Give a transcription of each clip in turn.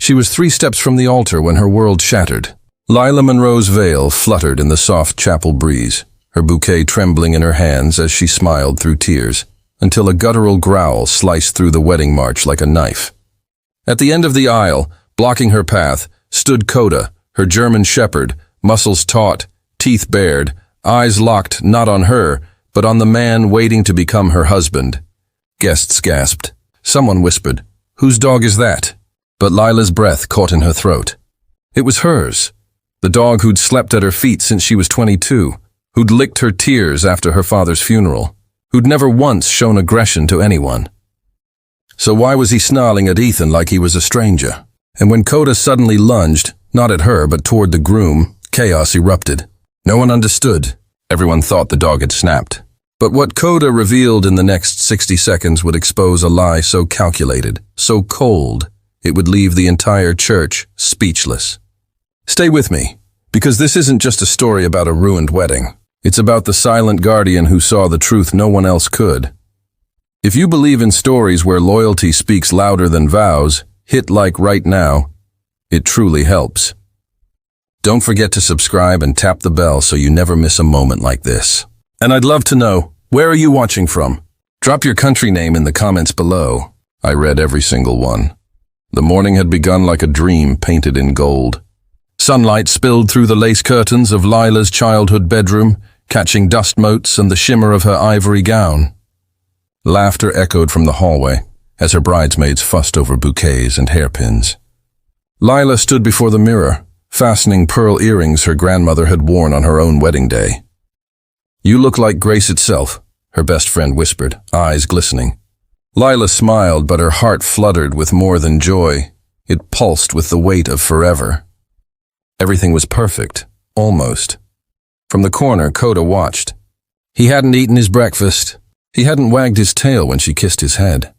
She was 3 steps from the altar when her world shattered. Lila Monroe's veil fluttered in the soft chapel breeze, her bouquet trembling in her hands as she smiled through tears, until a guttural growl sliced through the wedding march like a knife. At the end of the aisle, blocking her path, stood Coda, her German shepherd, muscles taut, teeth bared, eyes locked not on her, but on the man waiting to become her husband. Guests gasped. Someone whispered, "Whose dog is that?" But Lila's breath caught in her throat. It was hers, the dog who'd slept at her feet since she was 22, who'd licked her tears after her father's funeral, who'd never once shown aggression to anyone. So why was he snarling at Ethan like he was a stranger? And when Coda suddenly lunged, not at her but toward the groom, chaos erupted. No one understood. Everyone thought the dog had snapped. But what Coda revealed in the next 60 seconds would expose a lie so calculated, so cold, it would leave the entire church speechless. Stay with me, because this isn't just a story about a ruined wedding. It's about the silent guardian who saw the truth no one else could. If you believe in stories where loyalty speaks louder than vows, hit like right now. It truly helps. Don't forget to subscribe and tap the bell so you never miss a moment like this. And I'd love to know, where are you watching from? Drop your country name in the comments below. I read every single one. The morning had begun like a dream painted in gold. Sunlight spilled through the lace curtains of Lila's childhood bedroom, catching dust motes and the shimmer of her ivory gown. Laughter echoed from the hallway as her bridesmaids fussed over bouquets and hairpins. Lila stood before the mirror, fastening pearl earrings her grandmother had worn on her own wedding day. "You look like grace itself," her best friend whispered, eyes glistening. Lila smiled, but her heart fluttered with more than joy. It pulsed with the weight of forever. Everything was perfect, almost. From the corner, Coda watched. He hadn't eaten his breakfast. He hadn't wagged his tail when she kissed his head.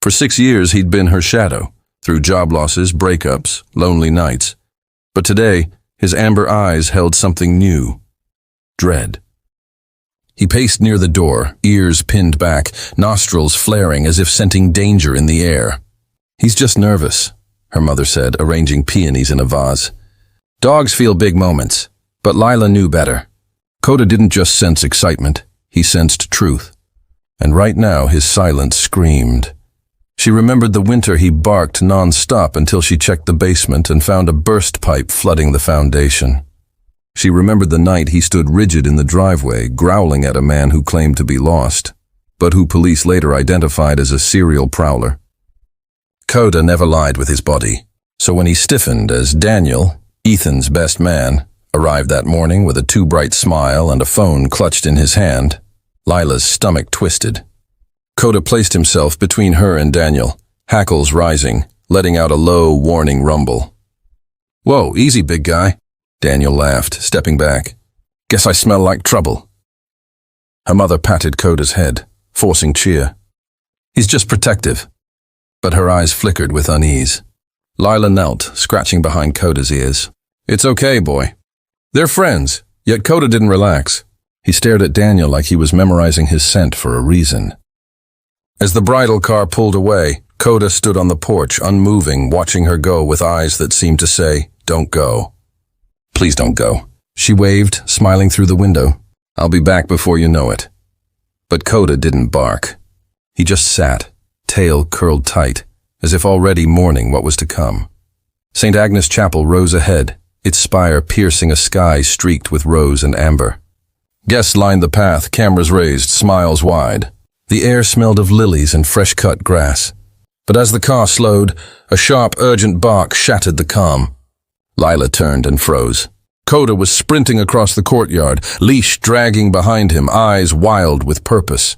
For 6 years, he'd been her shadow, through job losses, breakups, lonely nights. But today, his amber eyes held something new. Dread. He paced near the door, ears pinned back, nostrils flaring as if scenting danger in the air. "He's just nervous," her mother said, arranging peonies in a vase. Dogs feel big moments, but Lila knew better. Coda didn't just sense excitement, he sensed truth. And right now his silence screamed. She remembered the winter he barked non-stop until she checked the basement and found a burst pipe flooding the foundation. She remembered the night he stood rigid in the driveway, growling at a man who claimed to be lost, but who police later identified as a serial prowler. Coda never lied with his body, so when he stiffened as Daniel, Ethan's best man, arrived that morning with a too bright smile and a phone clutched in his hand, Lila's stomach twisted. Coda placed himself between her and Daniel, hackles rising, letting out a low, warning rumble. "Whoa, easy, big guy," Daniel laughed, stepping back. "Guess I smell like trouble." Her mother patted Coda's head, forcing cheer. "He's just protective." But her eyes flickered with unease. Lila knelt, scratching behind Coda's ears. "It's okay, boy." They're friends, yet Coda didn't relax. He stared at Daniel like he was memorizing his scent for a reason. As the bridal car pulled away, Coda stood on the porch, unmoving, watching her go with eyes that seemed to say, "Don't go. Please don't go." She waved, smiling through the window. "I'll be back before you know it." But Coda didn't bark. He just sat, tail curled tight, as if already mourning what was to come. St. Agnes Chapel rose ahead, its spire piercing a sky streaked with rose and amber. Guests lined the path, cameras raised, smiles wide. The air smelled of lilies and fresh-cut grass. But as the car slowed, a sharp, urgent bark shattered the calm. Lila turned and froze. Coda was sprinting across the courtyard, leash dragging behind him, eyes wild with purpose.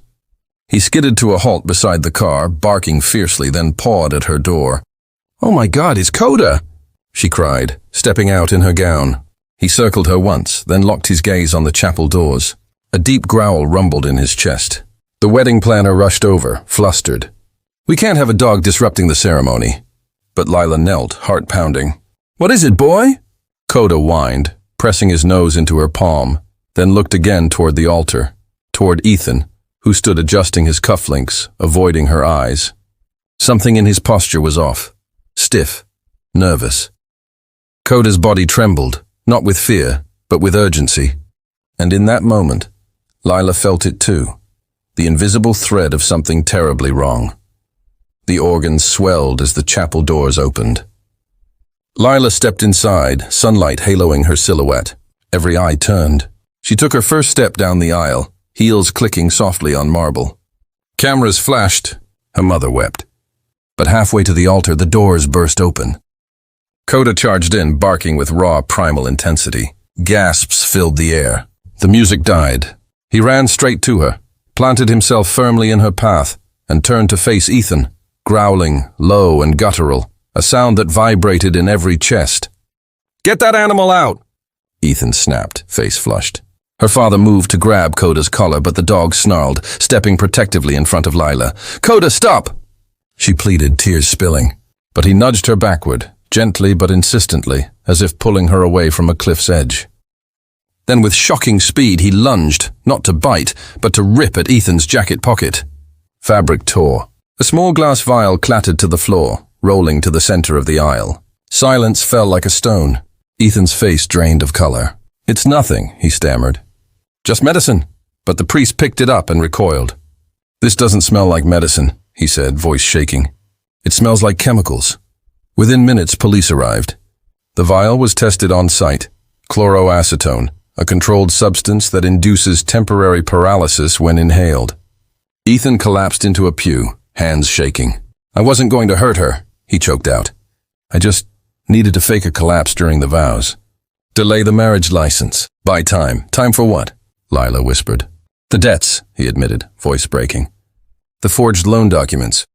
He skidded to a halt beside the car, barking fiercely, then pawed at her door. "Oh my God, it's Coda!" she cried, stepping out in her gown. He circled her once, then locked his gaze on the chapel doors. A deep growl rumbled in his chest. The wedding planner rushed over, flustered. "We can't have a dog disrupting the ceremony." But Lila knelt, heart pounding. "What is it, boy?" Coda whined, pressing his nose into her palm, then looked again toward the altar, toward Ethan, who stood adjusting his cufflinks, avoiding her eyes. Something in his posture was off. Stiff. nervous. Coda's body trembled, not with fear, but with urgency. And in that moment, Lila felt it too, the invisible thread of something terribly wrong. The organs swelled as the chapel doors opened. Lila stepped inside, sunlight haloing her silhouette. Every eye turned. She took her first step down the aisle, heels clicking softly on marble. Cameras flashed. Her mother wept. But halfway to the altar, the doors burst open. Coda charged in, barking with raw, primal intensity. Gasps filled the air. The music died. He ran straight to her, planted himself firmly in her path, and turned to face Ethan, growling, low and guttural, a sound that vibrated in every chest. "Get that animal out!" Ethan snapped, face flushed. Her father moved to grab Coda's collar, but the dog snarled, stepping protectively in front of Lila. "Coda, stop!" She pleaded, tears spilling. But he nudged her backward, gently but insistently, as if pulling her away from a cliff's edge. Then with shocking speed he lunged, not to bite, but to rip at Ethan's jacket pocket. Fabric tore. A small glass vial clattered to the floor, rolling to the center of the aisle. Silence fell like a stone. Ethan's face drained of color. "It's nothing," he stammered. "Just medicine." But the priest picked it up and recoiled. "This doesn't smell like medicine," he said, voice shaking. "It smells like chemicals." Within minutes, police arrived. The vial was tested on site. Chloroacetone, a controlled substance that induces temporary paralysis when inhaled. Ethan collapsed into a pew, hands shaking. "I wasn't going to hurt her," he choked out. "I just needed to fake a collapse during the vows. Delay the marriage license. Buy time. Time for what?" Lila whispered. "The debts," he admitted, voice breaking. "The forged loan documents.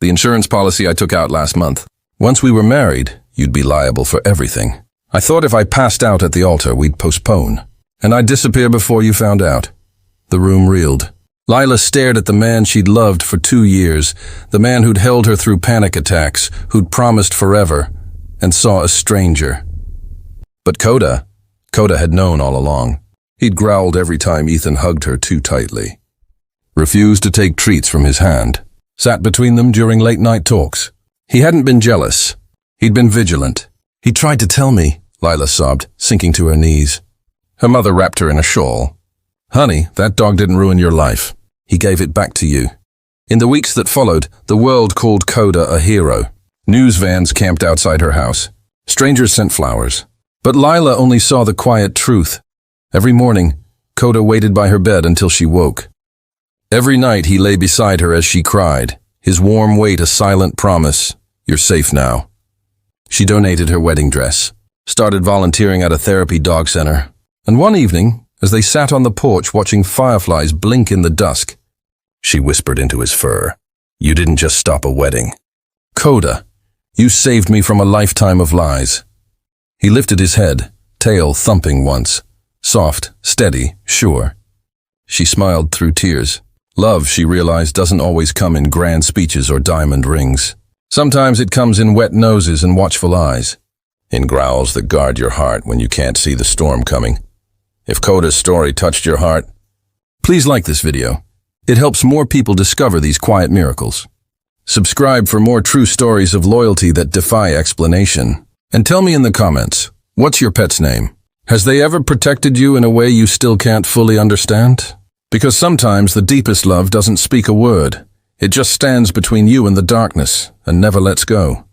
The insurance policy I took out last month. Once we were married, you'd be liable for everything. I thought if I passed out at the altar, we'd postpone. And I'd disappear before you found out." The room reeled. Lila stared at the man she'd loved for 2 years, the man who'd held her through panic attacks, who'd promised forever, and saw a stranger. But Coda had known all along. He'd growled every time Ethan hugged her too tightly. Refused to take treats from his hand. Sat between them during late-night talks. He hadn't been jealous. He'd been vigilant. "He tried to tell me," Lila sobbed, sinking to her knees. Her mother wrapped her in a shawl. "Honey, that dog didn't ruin your life. He gave it back to you." In the weeks that followed, the world called Coda a hero. News vans camped outside her house. Strangers sent flowers. But Lila only saw the quiet truth. Every morning, Coda waited by her bed until she woke. Every night he lay beside her as she cried, his warm weight a silent promise, "You're safe now." She donated her wedding dress, started volunteering at a therapy dog center, and one evening, as they sat on the porch watching fireflies blink in the dusk, she whispered into his fur, "You didn't just stop a wedding. Coda, you saved me from a lifetime of lies." He lifted his head, tail thumping once, soft, steady, sure. She smiled through tears. Love, she realized, doesn't always come in grand speeches or diamond rings. Sometimes it comes in wet noses and watchful eyes, in growls that guard your heart when you can't see the storm coming. If Coda's story touched your heart, please like this video. It helps more people discover these quiet miracles. Subscribe for more true stories of loyalty that defy explanation. And tell me in the comments, what's your pet's name? Has they ever protected you in a way you still can't fully understand? Because sometimes the deepest love doesn't speak a word. It just stands between you and the darkness and never lets go.